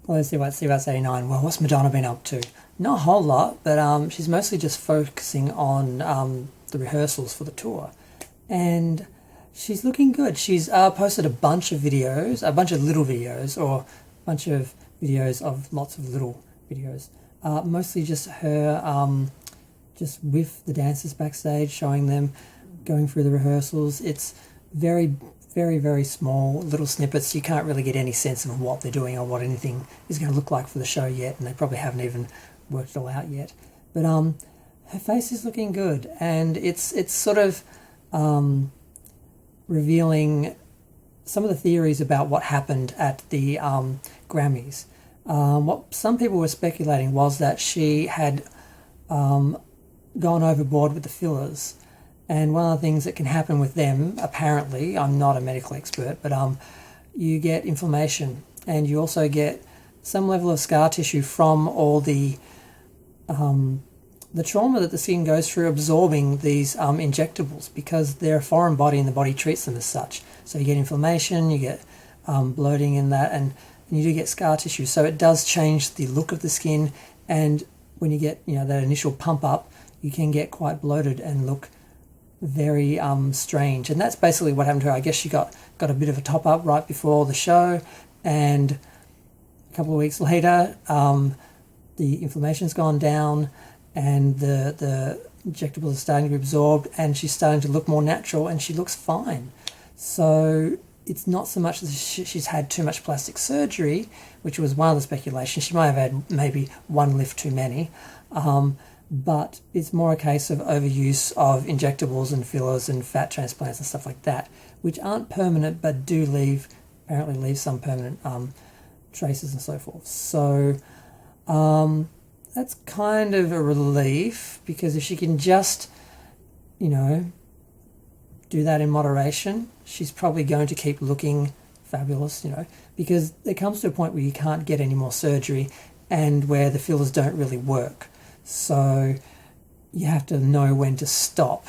Well, let's see what's 89. Well, what's Madonna been up to? Not a whole lot, but she's mostly just focusing on the rehearsals for the tour, and she's looking good. She's posted a bunch of videos, a bunch of little videos, or a bunch of videos of lots of little videos. Mostly just her, just with the dancers backstage, showing them going through the rehearsals. It's very, very, very small little snippets. You can't really get any sense of what they're doing or what anything is going to look like for the show yet, and they probably haven't even worked it all out yet. But her face is looking good, and it's sort of revealing some of the theories about what happened at the Grammys. What some people were speculating was that she had gone overboard with the fillers. And one of the things that can happen with them, apparently, I'm not a medical expert, but you get inflammation, and you also get some level of scar tissue from all the trauma that the skin goes through absorbing these injectables, because they're a foreign body and the body treats them as such. So you get inflammation, you get bloating in that, and you do get scar tissue. So it does change the look of the skin, and when you get that initial pump up, you can get quite bloated and look very strange. And that's basically what happened to her. I guess she got a bit of a top up right before the show, and a couple of weeks later the inflammation's gone down and the injectables are starting to be absorbed, and she's starting to look more natural, and she looks fine. So it's not so much that she's had too much plastic surgery, which was one of the speculations. She might have had maybe one lift too many, but it's more a case of overuse of injectables and fillers and fat transplants and stuff like that, which aren't permanent but do apparently leave some permanent traces and so forth. So that's kind of a relief, because if she can just, do that in moderation, she's probably going to keep looking fabulous, because there comes to a point where you can't get any more surgery and where the fillers don't really work. So you have to know when to stop.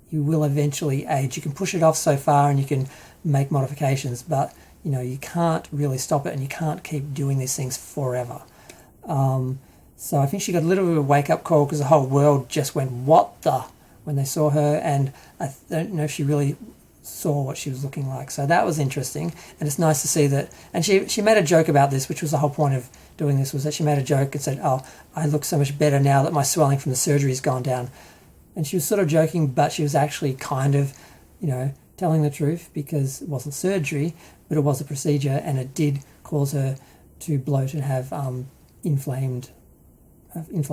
You will eventually age. You can push it off so far and you can make modifications, but you can't really stop it, and you can't keep doing these things forever. So I think she got a little bit of a wake-up call, because the whole world just went, what the, when they saw her, and I don't know if she really saw what she was looking like. So that was interesting, and it's nice to see that. And she made a joke about this, which was the whole point of doing this, was that she made a joke and said, oh, I look so much better now that my swelling from the surgery's gone down. And she was sort of joking, but she was actually kind of, telling the truth, because it wasn't surgery, but it was a procedure, and it did cause her to bloat and have inflamed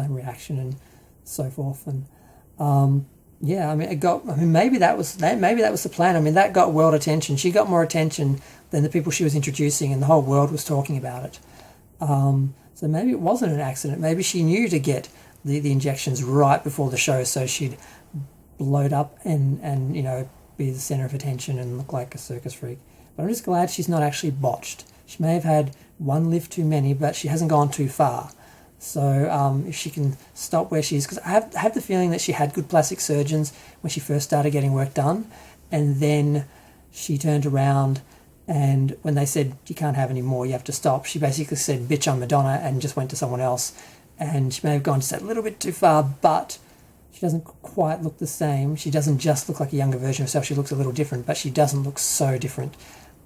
reaction and so forth. And maybe that was the plan. That got world attention. She got more attention than the people she was introducing, and the whole world was talking about it. So maybe it wasn't an accident. Maybe she knew to get the injections right before the show, so she'd bloat up and be the center of attention and look like a circus freak. But I'm just glad she's not actually botched. She may have had one lift too many, but she hasn't gone too far. So if she can stop where she is, because I have the feeling that she had good plastic surgeons when she first started getting work done, and then she turned around, and when they said, you can't have any more, you have to stop, she basically said, bitch, I'm Madonna, and just went to someone else. And she may have gone just a little bit too far, but she doesn't quite look the same. She doesn't just look like a younger version of herself. She looks a little different, but she doesn't look so different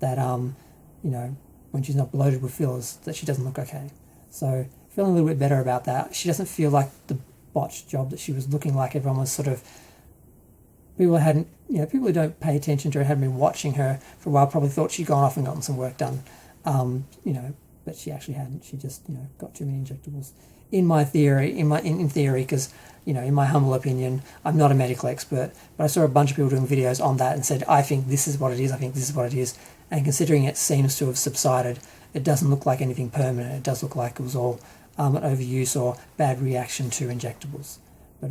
that, when she's not bloated with fillers, that she doesn't look okay. So feeling a little bit better about that. She doesn't feel like the botched job that she was looking like. Everyone was sort of, people who don't pay attention to her, hadn't been watching her for a while, probably thought she'd gone off and gotten some work done, but she actually hadn't. She just, got too many injectables. In theory, because, in my humble opinion, I'm not a medical expert, but I saw a bunch of people doing videos on that and said, I think this is what it is, I think this is what it is. And considering it seems to have subsided, it doesn't look like anything permanent. It does look like it was all an overuse or bad reaction to injectables. But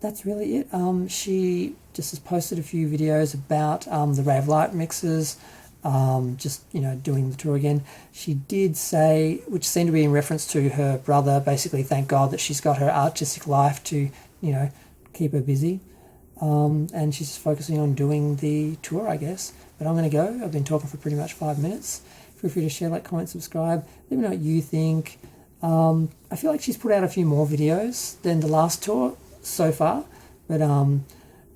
that's really it. She just has posted a few videos about the Ray of Light mixes, doing the tour again. She did say, which seemed to be in reference to her brother, basically thank God that she's got her artistic life to, keep her busy. And she's just focusing on doing the tour, I guess. But I'm going to go. I've been talking for pretty much 5 minutes. Feel free to share, like, comment, subscribe. Let me know what you think. I feel like she's put out a few more videos than the last tour so far, but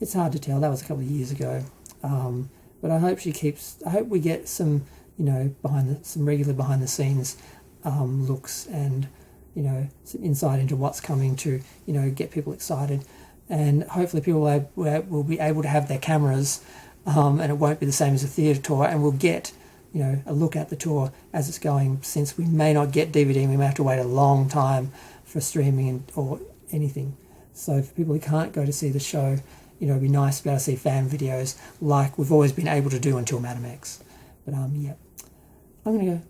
it's hard to tell. That was a couple of years ago. But I hope I hope we get some, some regular behind the scenes looks and, some insight into what's coming to, get people excited. And hopefully people will be able to have their cameras, and it won't be the same as a theatre tour, and we'll get, a look at the tour as it's going, since we may not get DVD and we may have to wait a long time for streaming or anything. So for people who can't go to see the show, it'd be nice to be able to see fan videos like we've always been able to do until Madam X. But yeah, I'm going to go.